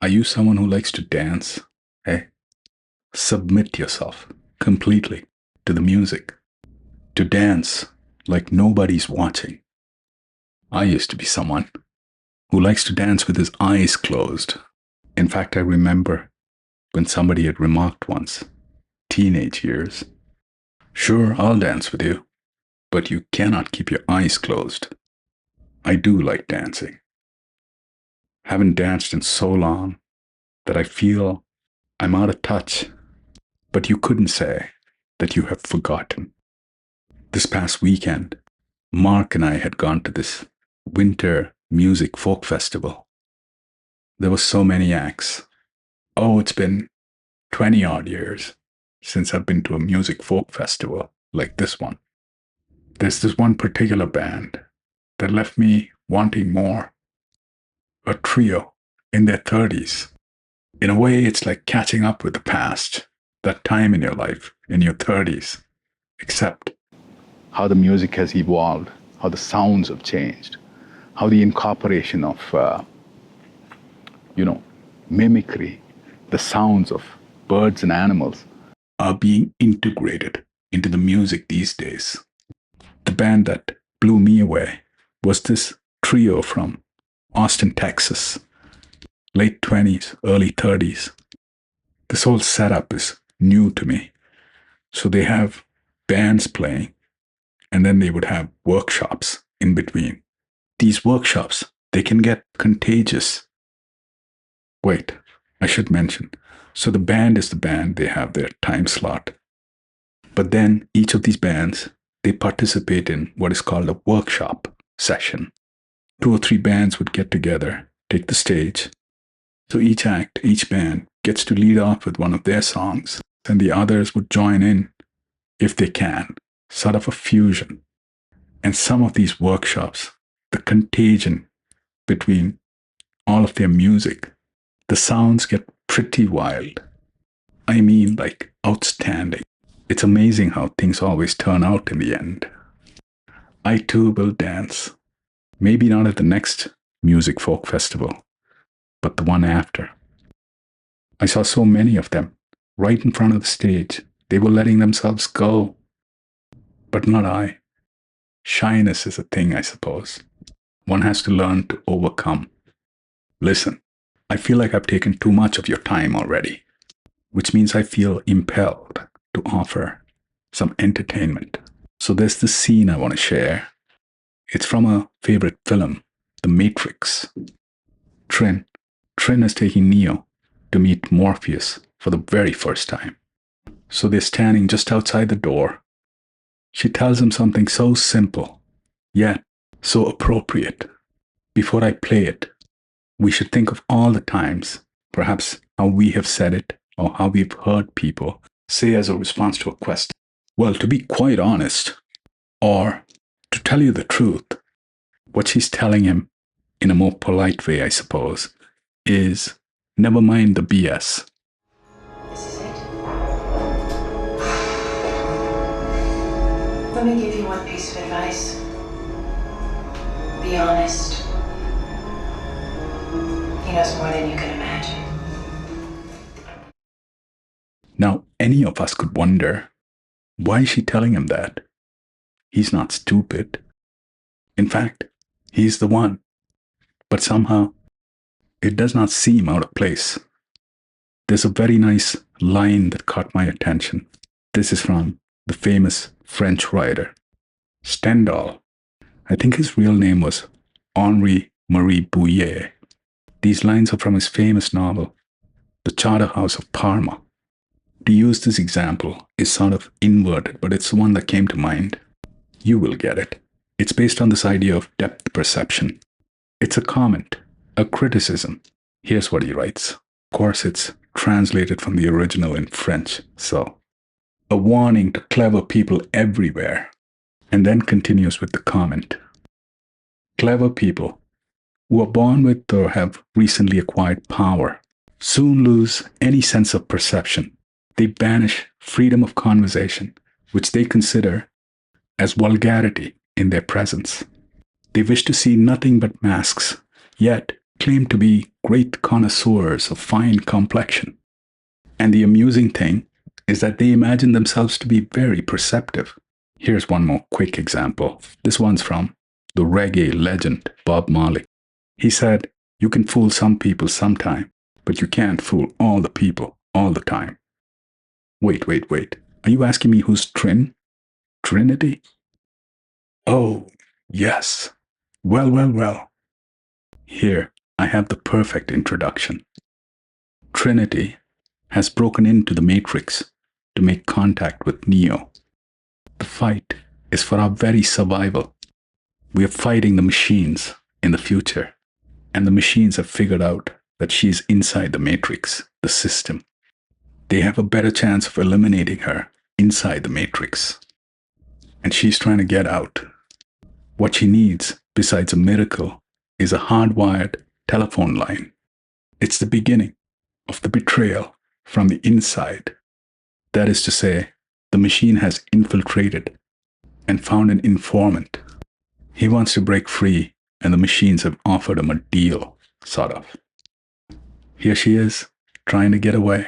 Are you someone who likes to dance? Hey, submit yourself completely to the music, to dance like nobody's watching. I used to be someone who likes to dance with his eyes closed. In fact, I remember when somebody had remarked once, teenage years, sure, I'll dance with you, but you cannot keep your eyes closed. I do like dancing. Haven't danced in so long that I feel I'm out of touch, but you couldn't say that you have forgotten. This past weekend, Mark and I had gone to this winter music folk festival. There were so many acts. Oh, it's been 20 odd years since I've been to a music folk festival like this one. There's this one particular band that left me wanting more. A trio in their 30s. In a way, it's like catching up with the past, that time in your life, in your 30s, except how the music has evolved, how the sounds have changed, how the incorporation of, mimicry, the sounds of birds and animals are being integrated into the music these days. The band that blew me away was this trio from Austin, Texas, late 20s, early 30s. This whole setup is new to me. So they have bands playing, and then they would have workshops in between. These workshops, they can get contagious. Wait, I should mention. So the band is the band, they have their time slot. But then each of these bands, they participate in what is called a workshop session. 2 or 3 bands would get together, take the stage. So each act, each band gets to lead off with one of their songs, and the others would join in if they can, sort of a fusion. And some of these workshops, the contagion between all of their music, the sounds get pretty wild. I mean, like outstanding. It's amazing how things always turn out in the end. I too will dance. Maybe not at the next music folk festival, but the one after. I saw so many of them right in front of the stage. They were letting themselves go. But not I. Shyness is a thing, I suppose. One has to learn to overcome. Listen, I feel like I've taken too much of your time already, which means I feel impelled to offer some entertainment. So there's this scene I want to share. It's from a favorite film, The Matrix. Trin is taking Neo to meet Morpheus for the very first time. So they're standing just outside the door. She tells him something so simple, yet so appropriate. Before I play it, we should think of all the times, perhaps how we have said it or how we've heard people say as a response to a question. Well, to be quite honest, or to tell you the truth, what she's telling him in a more polite way, I suppose, is never mind the BS. This is it. Let me give you one piece of advice. Be honest. He knows more than you can imagine. Now, any of us could wonder, why is she telling him that? He's not stupid. In fact, he's the one. But somehow, it does not seem out of place. There's a very nice line that caught my attention. This is from the famous French writer, Stendhal. I think his real name was Henri Marie Bouillet. These lines are from his famous novel, The Charterhouse of Parma. To use this example is sort of inverted, but it's the one that came to mind. You will get it. It's based on this idea of depth perception. It's a comment, a criticism. Here's what he writes. Of course, it's translated from the original in French, so a warning to clever people everywhere, and then continues with the comment. Clever people who are born with or have recently acquired power soon lose any sense of perception. They banish freedom of conversation, which they consider as vulgarity in their presence. They wish to see nothing but masks, yet claim to be great connoisseurs of fine complexion. And the amusing thing is that they imagine themselves to be very perceptive. Here's one more quick example. This one's from the reggae legend Bob Marley. He said, "You can fool some people sometime, but you can't fool all the people all the time." Wait. Are you asking me who's Trinity? Oh, yes. Well. Here, I have the perfect introduction. Trinity has broken into the Matrix to make contact with Neo. The fight is for our very survival. We are fighting the machines in the future, and the machines have figured out that she's inside the Matrix, the system. They have a better chance of eliminating her inside the Matrix. And she's trying to get out. What she needs, besides a miracle, is a hardwired telephone line. It's the beginning of the betrayal from the inside. That is to say, the machine has infiltrated and found an informant. He wants to break free, and the machines have offered him a deal, sort of. Here she is, trying to get away.